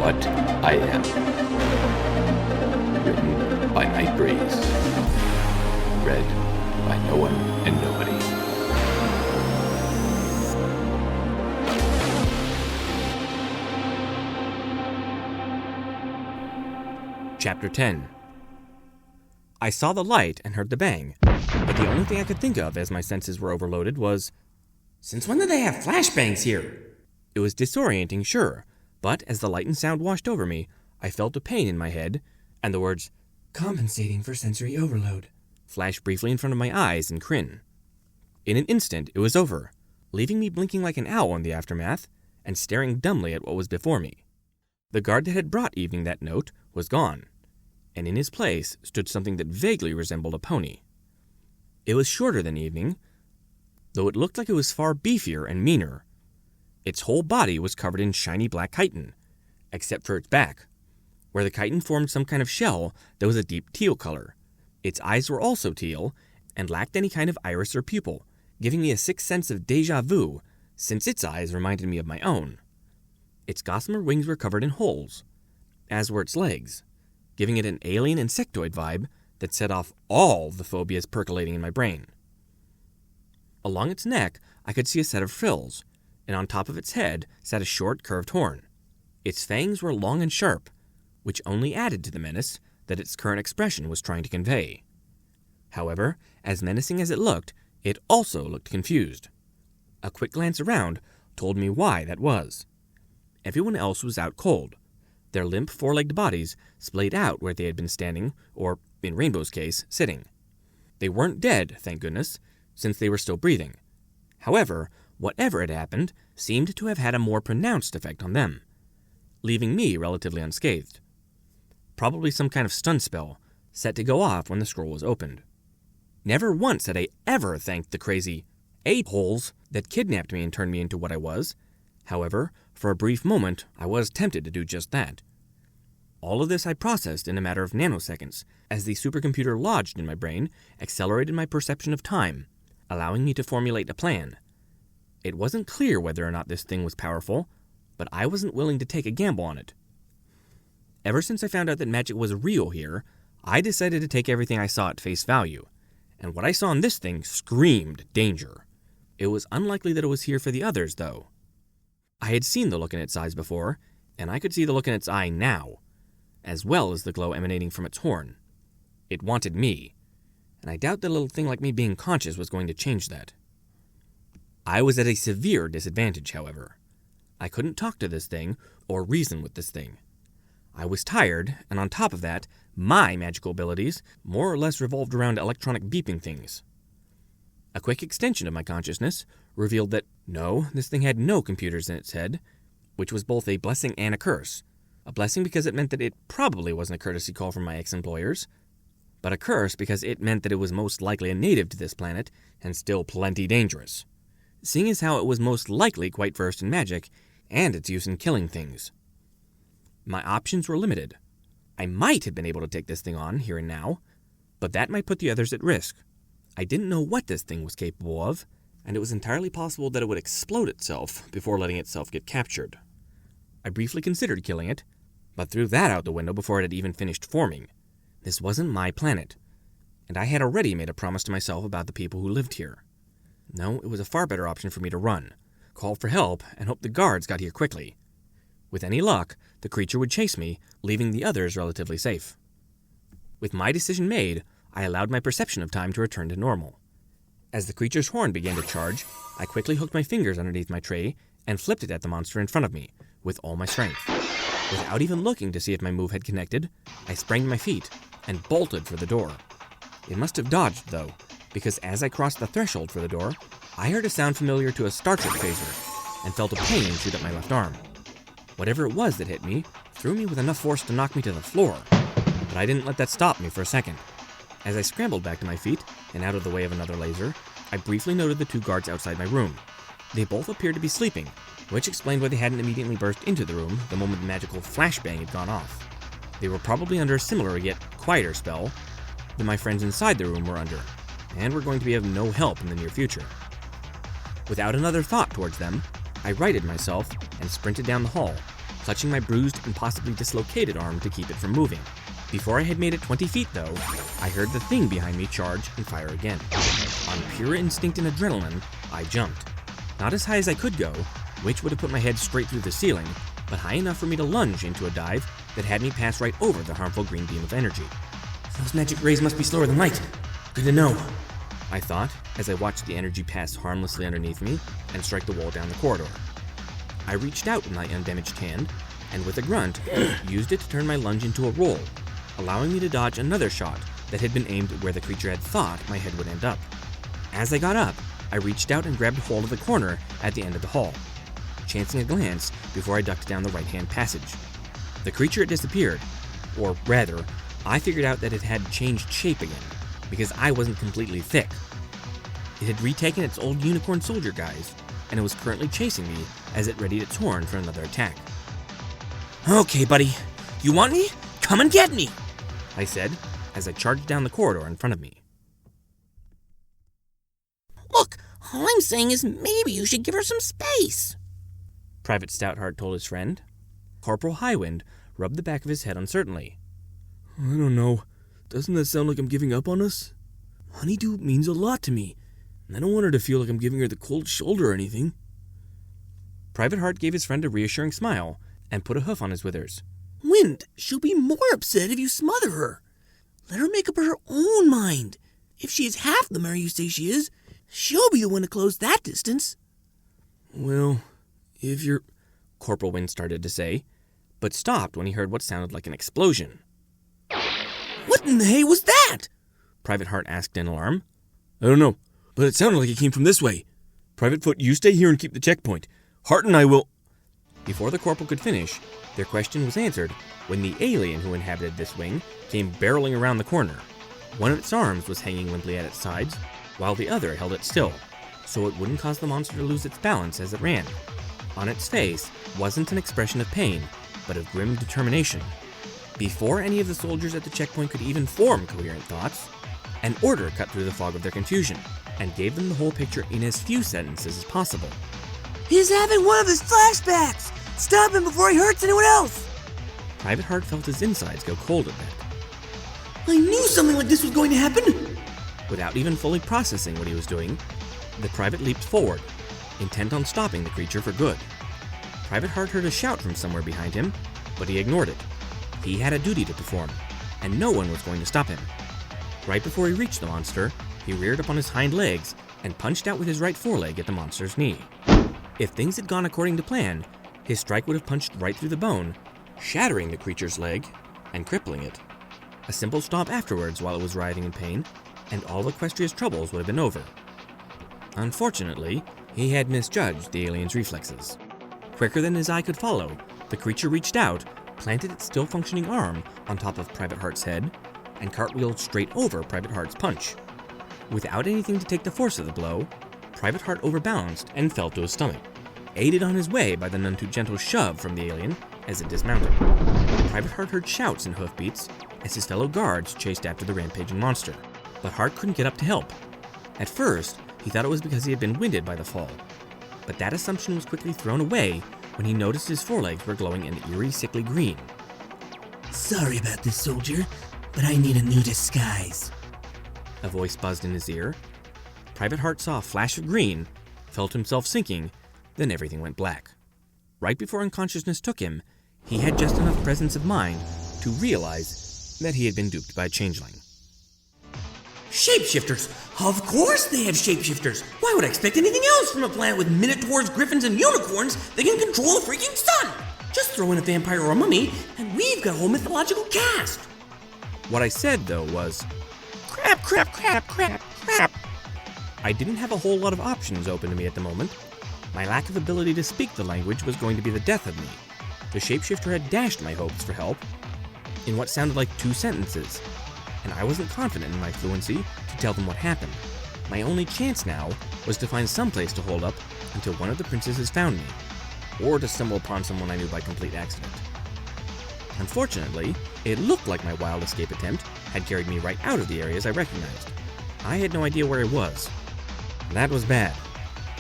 What I Am. Written by Night Breeze. Read by no one and nobody. Chapter 10. I saw the light and heard the bang, but the only thing I could think of as my senses were overloaded was, since when did they have flashbangs here? It was disorienting, sure, but as the light and sound washed over me, I felt a pain in my head, and the words, compensating for sensory overload, flashed briefly in front of my eyes and Kryn. In an instant, it was over, leaving me blinking like an owl in the aftermath, and staring dumbly at what was before me. The guard that had brought Evening that note was gone, and in his place stood something that vaguely resembled a pony. It was shorter than Evening, though it looked like it was far beefier and meaner. Its whole body was covered in shiny black chitin, except for its back, where the chitin formed some kind of shell that was a deep teal color. Its eyes were also teal, and lacked any kind of iris or pupil, giving me a sixth sense of déjà vu, since its eyes reminded me of my own. Its gossamer wings were covered in holes, as were its legs, giving it an alien insectoid vibe that set off all the phobias percolating in my brain. Along its neck, I could see a set of frills, and on top of its head sat a short, curved horn. Its fangs were long and sharp, which only added to the menace that its current expression was trying to convey. However, as menacing as it looked, it also looked confused. A quick glance around told me why that was. Everyone else was out cold, their limp four-legged bodies splayed out where they had been standing, or, in Rainbow's case, sitting. They weren't dead, thank goodness, since they were still breathing. However, whatever had happened seemed to have had a more pronounced effect on them, leaving me relatively unscathed. Probably some kind of stun spell, set to go off when the scroll was opened. Never once had I ever thanked the crazy a-holes that kidnapped me and turned me into what I was. However, for a brief moment, I was tempted to do just that. All of this I processed in a matter of nanoseconds, as the supercomputer lodged in my brain accelerated my perception of time, allowing me to formulate a plan. It wasn't clear whether or not this thing was powerful, but I wasn't willing to take a gamble on it. Ever since I found out that magic was real here, I decided to take everything I saw at face value, and what I saw in this thing screamed danger. It was unlikely that it was here for the others, though. I had seen the look in its eyes before, and I could see the look in its eye now, as well as the glow emanating from its horn. It wanted me, and I doubt that a little thing like me being conscious was going to change that. I was at a severe disadvantage, however. I couldn't talk to this thing or reason with this thing. I was tired, and on top of that, my magical abilities more or less revolved around electronic beeping things. A quick extension of my consciousness revealed that, no, this thing had no computers in its head, which was both a blessing and a curse. A blessing because it meant that it probably wasn't a courtesy call from my ex-employers, but a curse because it meant that it was most likely a native to this planet and still plenty dangerous, seeing as how it was most likely quite versed in magic and its use in killing things. My options were limited. I might have been able to take this thing on here and now, but that might put the others at risk. I didn't know what this thing was capable of, and it was entirely possible that it would explode itself before letting itself get captured. I briefly considered killing it, but threw that out the window before it had even finished forming. This wasn't my planet, and I had already made a promise to myself about the people who lived here. No, it was a far better option for me to run, call for help, and hope the guards got here quickly. With any luck, the creature would chase me, leaving the others relatively safe. With my decision made, I allowed my perception of time to return to normal. As the creature's horn began to charge, I quickly hooked my fingers underneath my tray and flipped it at the monster in front of me, with all my strength. Without even looking to see if my move had connected, I sprang to my feet and bolted for the door. It must have dodged, though, because as I crossed the threshold for the door, I heard a sound familiar to a Star Trek phaser and felt a pain shoot up my left arm. Whatever it was that hit me threw me with enough force to knock me to the floor, but I didn't let that stop me for a second. As I scrambled back to my feet and out of the way of another laser, I briefly noted the two guards outside my room. They both appeared to be sleeping, which explained why they hadn't immediately burst into the room the moment the magical flashbang had gone off. They were probably under a similar yet quieter spell than my friends inside the room were under, and were going to be of no help in the near future. Without another thought towards them, I righted myself and sprinted down the hall, clutching my bruised and possibly dislocated arm to keep it from moving. Before I had made it 20 feet, though, I heard the thing behind me charge and fire again. On pure instinct and adrenaline, I jumped. Not as high as I could go, which would have put my head straight through the ceiling, but high enough for me to lunge into a dive that had me pass right over the harmful green beam of energy. Those magic rays must be slower than light. Good to know, I thought as I watched the energy pass harmlessly underneath me and strike the wall down the corridor. I reached out with my undamaged hand, and with a grunt, used it to turn my lunge into a roll, allowing me to dodge another shot that had been aimed at where the creature had thought my head would end up. As I got up, I reached out and grabbed hold of the corner at the end of the hall, chancing a glance before I ducked down the right-hand passage. The creature had disappeared, or rather, I figured out that it had changed shape again, because I wasn't completely thick. It had retaken its old unicorn soldier guise, and it was currently chasing me as it readied its horn for another attack. Okay, buddy, you want me? Come and get me, I said as I charged down the corridor in front of me. Look, all I'm saying is maybe you should give her some space, Private Stoutheart told his friend. Corporal Highwind rubbed the back of his head uncertainly. I don't know. Doesn't that sound like I'm giving up on us? Honeydew means a lot to me, and I don't want her to feel like I'm giving her the cold shoulder or anything. Private Heart gave his friend a reassuring smile and put a hoof on his withers. Wind, she'll be more upset if you smother her. Let her make up her own mind. If she is half the mare you say she is, she'll be the one to close that distance. Well, if you're... Corporal Wind started to say, but stopped when he heard what sounded like an explosion. What in the hay was that? Private Heart asked in alarm. I don't know, but it sounded like it came from this way. Private Foot, you stay here and keep the checkpoint. Hart and I will... Before the corporal could finish, their question was answered when the alien who inhabited this wing came barreling around the corner. One of its arms was hanging limply at its sides, while the other held it still, so it wouldn't cause the monster to lose its balance as it ran. On its face wasn't an expression of pain, but of grim determination. Before any of the soldiers at the checkpoint could even form coherent thoughts, an order cut through the fog of their confusion and gave them the whole picture in as few sentences as possible. He's having one of his flashbacks! Stop him before he hurts anyone else! Private Heart felt his insides go cold at that. I knew something like this was going to happen! Without even fully processing what he was doing, the private leaped forward, intent on stopping the creature for good. Private Heart heard a shout from somewhere behind him, but he ignored it. He had a duty to perform, and no one was going to stop him. Right before he reached the monster, he reared up on his hind legs and punched out with his right foreleg at the monster's knee. If things had gone according to plan, his strike would have punched right through the bone, shattering the creature's leg and crippling it. A simple stop afterwards while it was writhing in pain, and all Equestria's troubles would have been over. Unfortunately, he had misjudged the alien's reflexes. Quicker than his eye could follow, the creature reached out, planted its still functioning arm on top of Private Heart's head, and cartwheeled straight over Private Heart's punch. Without anything to take the force of the blow, Private Heart overbalanced and fell to his stomach, aided on his way by the none too gentle shove from the alien as it dismounted. Private Heart heard shouts and hoofbeats as his fellow guards chased after the rampaging monster, but Heart couldn't get up to help. At first, he thought it was because he had been winded by the fall, but that assumption was quickly thrown away when he noticed his forelegs were glowing an eerie, sickly green. Sorry about this, soldier, but I need a new disguise. A voice buzzed in his ear. Private Heart saw a flash of green, felt himself sinking, then everything went black. Right before unconsciousness took him, he had just enough presence of mind to realize that he had been duped by a changeling. Shapeshifters! Of course they have shapeshifters! Why would I expect anything else from a planet with minotaurs, griffins, and unicorns that can control a freaking sun? Just throw in a vampire or a mummy, and we've got a whole mythological cast! What I said, though, was, Crap, crap, crap, crap, crap! I didn't have a whole lot of options open to me at the moment. My lack of ability to speak the language was going to be the death of me. The shapeshifter had dashed my hopes for help in what sounded like 2 sentences, and I wasn't confident in my fluency to tell them what happened. My only chance now was to find some place to hold up until one of the princesses found me, or to stumble upon someone I knew by complete accident. Unfortunately, it looked like my wild escape attempt had carried me right out of the areas I recognized. I had no idea where I was. That was bad.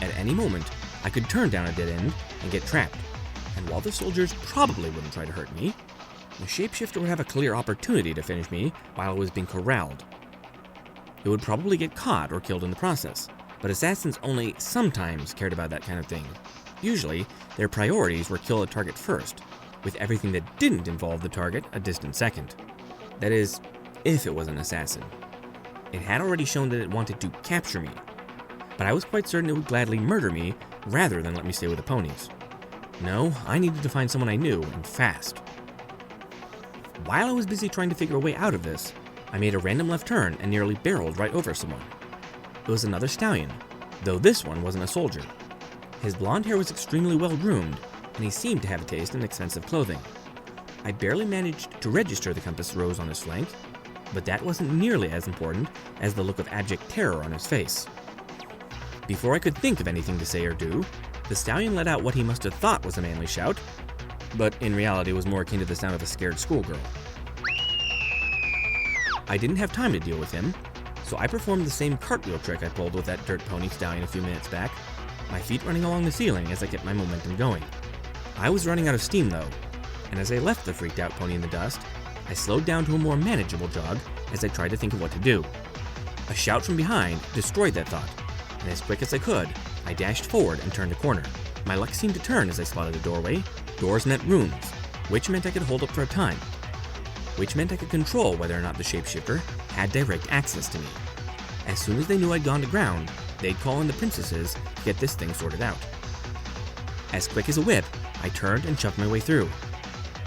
At any moment, I could turn down a dead end and get trapped. And while the soldiers probably wouldn't try to hurt me, the shapeshifter would have a clear opportunity to finish me while I was being corralled. It would probably get caught or killed in the process, but assassins only sometimes cared about that kind of thing. Usually, their priorities were kill a target first, with everything that didn't involve the target a distant second. That is, if it was an assassin. It had already shown that it wanted to capture me, but I was quite certain it would gladly murder me rather than let me stay with the ponies. No, I needed to find someone I knew, and fast. While I was busy trying to figure a way out of this, I made a random left turn and nearly barreled right over someone. It was another stallion, though this one wasn't a soldier. His blonde hair was extremely well groomed, and he seemed to have a taste in expensive clothing. I barely managed to register the compass rose on his flank, but that wasn't nearly as important as the look of abject terror on his face. Before I could think of anything to say or do, the stallion let out what he must have thought was a manly shout, but in reality was more akin to the sound of a scared schoolgirl. I didn't have time to deal with him, so I performed the same cartwheel trick I pulled with that dirt pony stallion a few minutes back, my feet running along the ceiling as I kept my momentum going. I was running out of steam though, and as I left the freaked out pony in the dust, I slowed down to a more manageable jog as I tried to think of what to do. A shout from behind destroyed that thought, and as quick as I could, I dashed forward and turned a corner. My luck seemed to turn as I spotted a doorway. Doors meant rooms, which meant I could hold up for a time, which meant I could control whether or not the shapeshifter had direct access to me. As soon as they knew I'd gone to ground, they'd call in the princesses to get this thing sorted out. As quick as a whip, I turned and shoved my way through.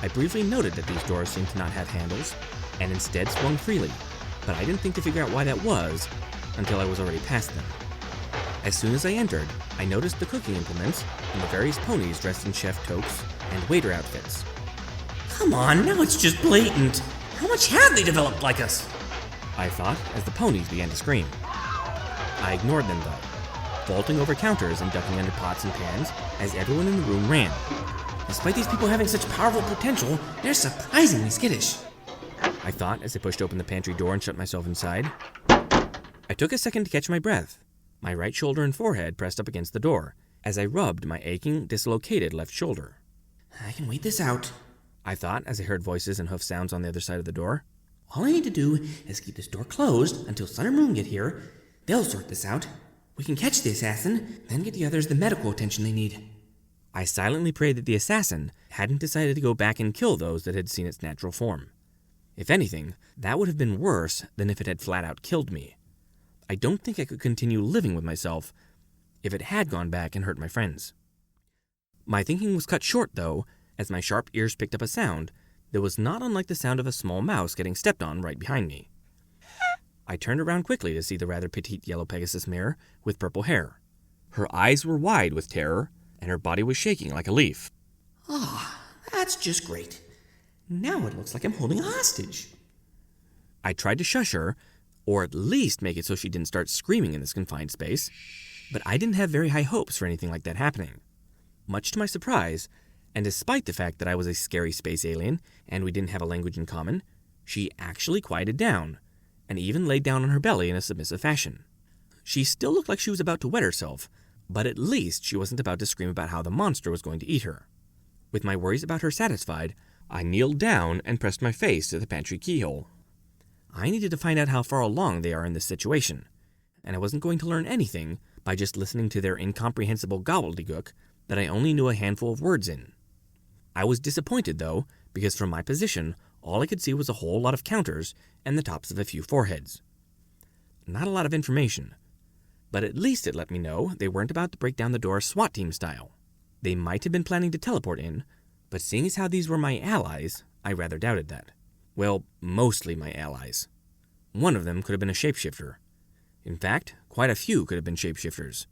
I briefly noted that these doors seemed to not have handles, and instead swung freely, but I didn't think to figure out why that was until I was already past them. As soon as I entered, I noticed the cooking implements and the various ponies dressed in chef toques and waiter outfits. Come on, now it's just blatant. How much have they developed like us? I thought as the ponies began to scream. I ignored them though, vaulting over counters and ducking under pots and pans as everyone in the room ran. Despite these people having such powerful potential, they're surprisingly skittish. I thought as I pushed open the pantry door and shut myself inside. I took a second to catch my breath. My right shoulder and forehead pressed up against the door as I rubbed my aching, dislocated left shoulder. I can wait this out, I thought as I heard voices and hoof sounds on the other side of the door. All I need to do is keep this door closed until Sun and Moon get here. They'll sort this out. We can catch the assassin, then get the others the medical attention they need. I silently prayed that the assassin hadn't decided to go back and kill those that had seen its natural form. If anything, that would have been worse than if it had flat out killed me. I don't think I could continue living with myself if it had gone back and hurt my friends. My thinking was cut short, though, as my sharp ears picked up a sound that was not unlike the sound of a small mouse getting stepped on right behind me. I turned around quickly to see the rather petite yellow Pegasus mare with purple hair. Her eyes were wide with terror, and her body was shaking like a leaf. That's just great. Now it looks like I'm holding a hostage. I tried to shush her, or at least make it so she didn't start screaming in this confined space, but I didn't have very high hopes for anything like that happening. Much to my surprise, and despite the fact that I was a scary space alien and we didn't have a language in common, she actually quieted down, and even laid down on her belly in a submissive fashion. She still looked like she was about to wet herself, but at least she wasn't about to scream about how the monster was going to eat her. With my worries about her satisfied, I kneeled down and pressed my face to the pantry keyhole. I needed to find out how far along they are in this situation, and I wasn't going to learn anything by just listening to their incomprehensible gobbledygook that I only knew a handful of words in. I was disappointed, though, because from my position, all I could see was a whole lot of counters and the tops of a few foreheads. Not a lot of information, but at least it let me know they weren't about to break down the door SWAT team style. They might have been planning to teleport in, but seeing as how these were my allies, I rather doubted that. Well, mostly my allies. One of them could have been a shapeshifter. In fact, quite a few could have been shapeshifters.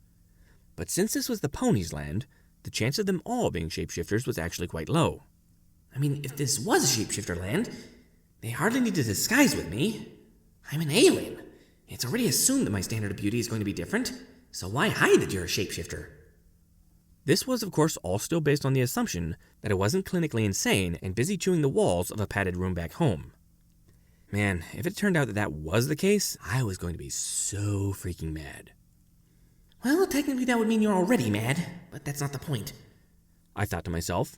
But since this was the ponies' land, the chance of them all being shapeshifters was actually quite low. I mean, if this was a shapeshifter land, they hardly need to disguise with me. I'm an alien. It's already assumed that my standard of beauty is going to be different, so why hide that you're a shapeshifter? This was, of course, all still based on the assumption that I wasn't clinically insane and busy chewing the walls of a padded room back home. Man, if it turned out that that was the case, I was going to be so freaking mad. Well, technically that would mean you're already mad, but that's not the point. I thought to myself,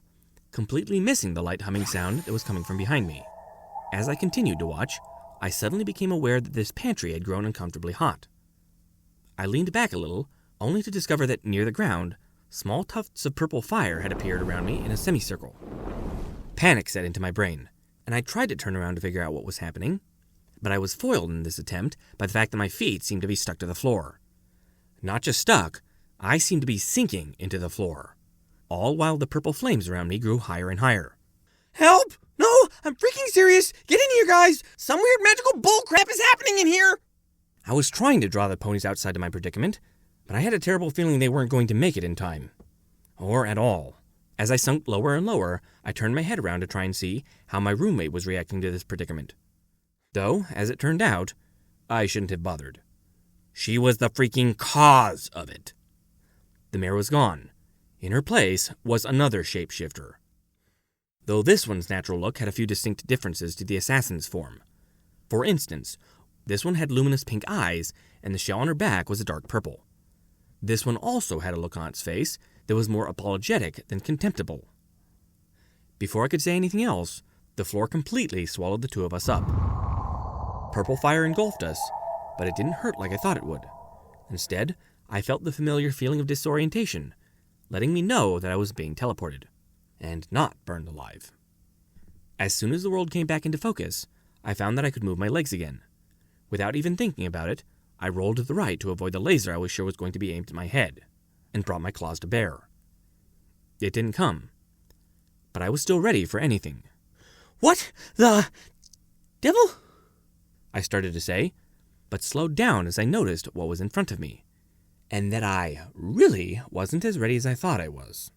completely missing the light humming sound that was coming from behind me. As I continued to watch, I suddenly became aware that this pantry had grown uncomfortably hot. I leaned back a little, only to discover that near the ground, small tufts of purple fire had appeared around me in a semicircle. Panic set into my brain, and I tried to turn around to figure out what was happening, but I was foiled in this attempt by the fact that my feet seemed to be stuck to the floor. Not just stuck, I seemed to be sinking into the floor, all while the purple flames around me grew higher and higher. Help! No, I'm freaking serious! Get in here, guys! Some weird magical bullcrap is happening in here! I was trying to draw the ponies outside of my predicament, but I had a terrible feeling they weren't going to make it in time. Or at all. As I sunk lower and lower, I turned my head around to try and see how my roommate was reacting to this predicament. Though, as it turned out, I shouldn't have bothered. She was the freaking cause of it. The mare was gone. In her place was another shapeshifter. Though this one's natural look had a few distinct differences to the assassin's form. For instance, this one had luminous pink eyes, and the shell on her back was a dark purple. This one also had a look on its face that was more apologetic than contemptible. Before I could say anything else, the floor completely swallowed the two of us up. Purple fire engulfed us, but it didn't hurt like I thought it would. Instead, I felt the familiar feeling of disorientation, letting me know that I was being teleported, and not burned alive. As soon as the world came back into focus, I found that I could move my legs again. Without even thinking about it, I rolled to the right to avoid the laser I was sure was going to be aimed at my head, and brought my claws to bear. It didn't come, but I was still ready for anything. What the devil? I started to say, but slowed down as I noticed what was in front of me, and that I really wasn't as ready as I thought I was.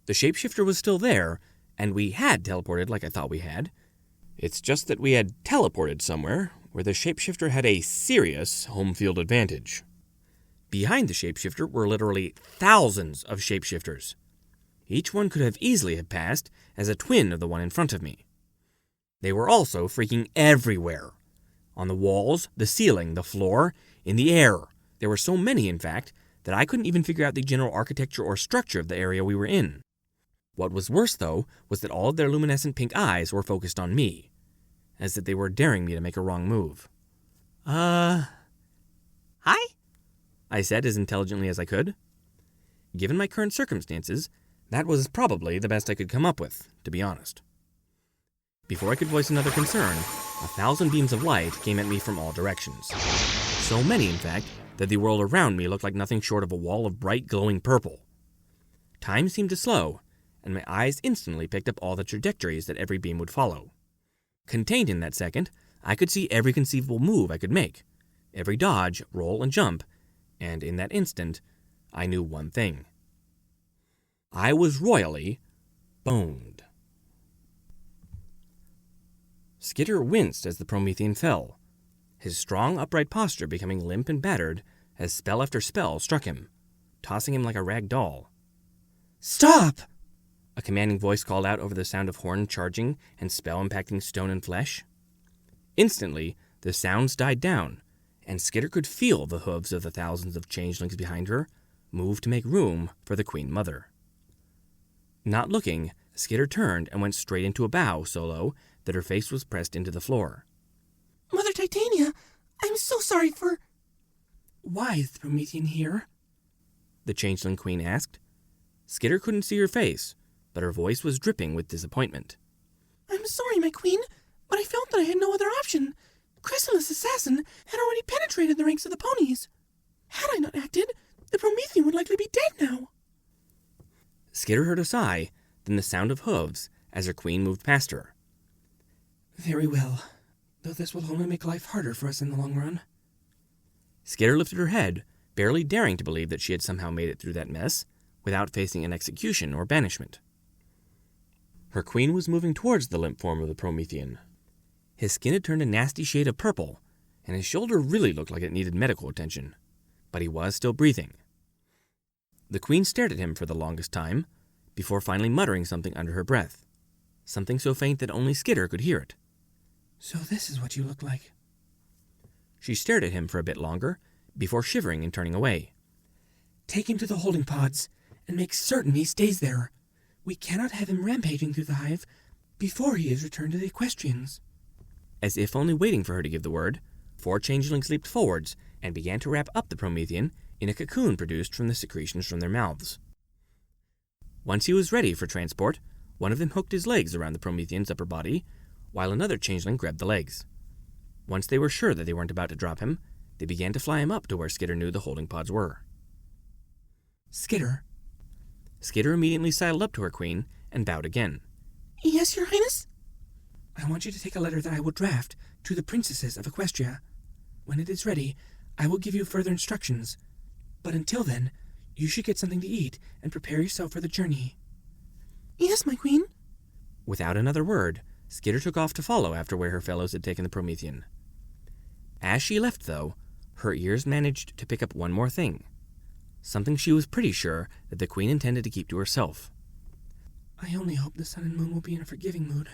The shapeshifter was still there, and we had teleported like I thought we had. It's just that we had teleported somewhere where the shapeshifter had a serious home field advantage. Behind the shapeshifter were literally thousands of shapeshifters. Each one could have easily have passed as a twin of the one in front of me. They were also freaking everywhere. On the walls, the ceiling, the floor, in the air. There were so many, in fact, that I couldn't even figure out the general architecture or structure of the area we were in. What was worse, though, was that all of their luminescent pink eyes were focused on me, as if they were daring me to make a wrong move. Hi? I said as intelligently as I could. Given my current circumstances, that was probably the best I could come up with, to be honest. Before I could voice another concern, 1,000 beams of light came at me from all directions. So many, in fact, that the world around me looked like nothing short of a wall of bright, glowing purple. Time seemed to slow, and my eyes instantly picked up all the trajectories that every beam would follow. Contained in that second, I could see every conceivable move I could make, every dodge, roll, and jump, and in that instant, I knew one thing. I was royally boned. Skitter winced as the Promethean fell, his strong, upright posture becoming limp and battered as spell after spell struck him, tossing him like a rag doll. Stop! A commanding voice called out over the sound of horn charging and spell impacting stone and flesh. Instantly, the sounds died down, and Skitter could feel the hooves of the thousands of changelings behind her move to make room for the Queen Mother. Not looking, Skitter turned and went straight into a bow so low that her face was pressed into the floor. Mother Titania, I'm so sorry for... Why is the Promethean here? The changeling queen asked. Skitter couldn't see her face, but her voice was dripping with disappointment. I'm sorry, my queen, but I felt that I had no other option. Chrysalis' assassin had already penetrated the ranks of the ponies. Had I not acted, the Promethean would likely be dead now. Skitter heard a sigh, then the sound of hooves as her queen moved past her. Very well, though this will only make life harder for us in the long run. Skitter lifted her head, barely daring to believe that she had somehow made it through that mess, without facing an execution or banishment. Her queen was moving towards the limp form of the Promethean. His skin had turned a nasty shade of purple, and his shoulder really looked like it needed medical attention, but he was still breathing. The queen stared at him for the longest time, before finally muttering something under her breath, something so faint that only Skitter could hear it. So this is what you look like. She stared at him for a bit longer, before shivering and turning away. Take him to the holding pods, and make certain he stays there. We cannot have him rampaging through the hive before he is returned to the equestrians. As if only waiting for her to give the word, 4 changelings leaped forwards and began to wrap up the Promethean in a cocoon produced from the secretions from their mouths. Once he was ready for transport, one of them hooked his legs around the Promethean's upper body, while another changeling grabbed the legs. Once they were sure that they weren't about to drop him, they began to fly him up to where Skitter knew the holding pods were. Skitter. Skitter immediately sidled up to her queen and bowed again. Yes, Your Highness? I want you to take a letter that I will draft to the princesses of Equestria. When it is ready, I will give you further instructions. But until then, you should get something to eat and prepare yourself for the journey. Yes, my queen. Without another word, Skitter took off to follow after where her fellows had taken the Promethean. As she left, though, her ears managed to pick up one more thing. Something she was pretty sure that the queen intended to keep to herself. I only hope the sun and moon will be in a forgiving mood.